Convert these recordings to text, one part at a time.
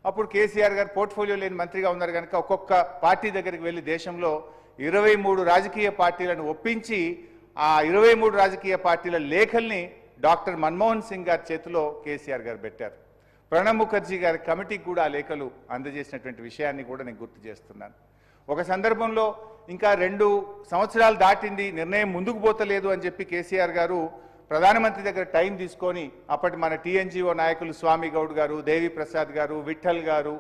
అప్పుడు కేసీఆర్ గారు పోర్ట్ఫోలియో లేని మంత్రిగా ఉన్నారు కనుక ఒక్కొక్క పార్టీ దగ్గరికి వెళ్ళి దేశంలో 23 రాజకీయ పార్టీలను ఒప్పించి ఆ 23 రాజకీయ పార్టీల లేఖల్ని డాక్టర్ మన్మోహన్ సింగ్ గారి చేతిలో కేసీఆర్ గారు పెట్టారు. ప్రణబ్ ముఖర్జీ గారి కమిటీకి కూడా ఆ లేఖలు అందజేసినటువంటి విషయాన్ని కూడా నేను గుర్తు చేస్తున్నాను. ఒక సందర్భంలో ఇంకా 2 సంవత్సరాలు దాటింది, నిర్ణయం ముందుకు పోతలేదు అని చెప్పి కేసీఆర్ గారు ప్రధానమంత్రి దగ్గర టైం తీసుకొని అప్పటి మన టీఎన్జీఓ నాయకులు స్వామి గౌడ్ గారు, దేవి ప్రసాద్ గారు, విఠల్ గారు,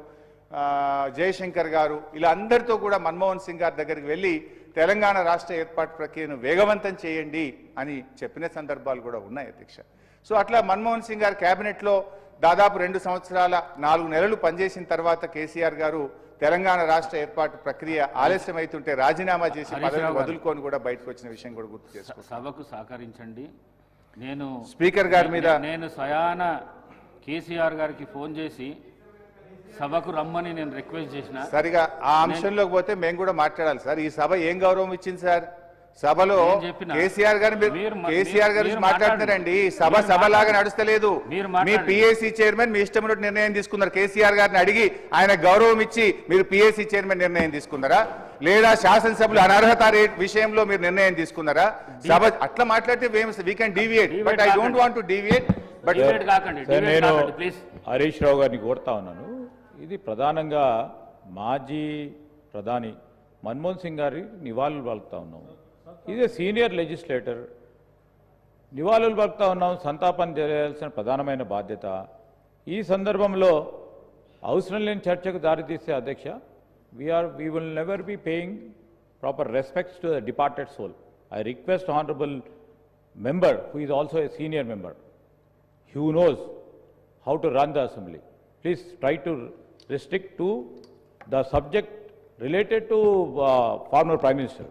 జయశంకర్ గారు ఇలా అందరితో కూడా మన్మోహన్ సింగ్ గారి దగ్గరికి వెళ్ళి తెలంగాణ రాష్ట్ర ఏర్పాటు ప్రక్రియను వేగవంతం చేయండి అని చెప్పిన సందర్భాలు కూడా ఉన్నాయి అధ్యక్ష. సో అట్లా మన్మోహన్ సింగ్ గారి కేబినెట్లో దాదాపు 2 సంవత్సరాల 4 నెలలు పనిచేసిన తర్వాత కేసీఆర్ గారు తెలంగాణ రాష్ట్ర ఏర్పాటు ప్రక్రియ ఆలస్యం అవుతుంటే రాజీనామా చేసి పదవిని వదులుకొని కూడా బయటకు వచ్చిన విషయం కూడా గుర్తు చేసుకుంటాను. సభకు సహకరించండి. నేను స్పీకర్ గారి మీద నేను స్వయాన కేసీఆర్ గారికి ఫోన్ చేసి సభకు రమ్మని నేను రిక్వెస్ట్ చేసిన. సరిగా ఆ అంశంలోకి పోతే మేము కూడా మాట్లాడాలి సార్. ఈ సభ ఏం గౌరవం ఇచ్చింది సార్? సభలో కేసీఆర్ గారు మాట్లాడుతున్నారండి. సభ లాగా నడుస్తలేదు. మీ పిఏసీ చైర్మన్ మీ ఇష్టం నిర్ణయం తీసుకున్నారు. కేసీఆర్ గారిని అడిగి ఆయన గౌరవం ఇచ్చి మీరు పిఏసీ చైర్మన్ నిర్ణయం తీసుకున్నారా? లేదా శాసనసభ్యులు అనర్హత విషయంలో మీరు నిర్ణయం తీసుకున్నారా? సభ అట్లా మాట్లాడితే we can deviate, but I don't want to deviate. But నేను హరీష్ రావు గారిని కోరుతా ఉన్నాను. ఇది ప్రధానంగా మాజీ ప్రధాని మన్మోహన్ సింగ్ గారి నివాళులు పలుకుతా ఉన్నాము. ఇది సీనియర్ లెజిస్లేటర్, నివాళులు పలుకుతా ఉన్నాం. సంతాపం తెలియాల్సిన ప్రధానమైన బాధ్యత. ఈ సందర్భంలో అవసరం లేని చర్చకు దారితీసే అధ్యక్ష, we will never be paying proper respects to the departed soul. I request honorable member who is also a senior member, who knows how to run the assembly, please try to restrict to the subject related to former Prime Minister.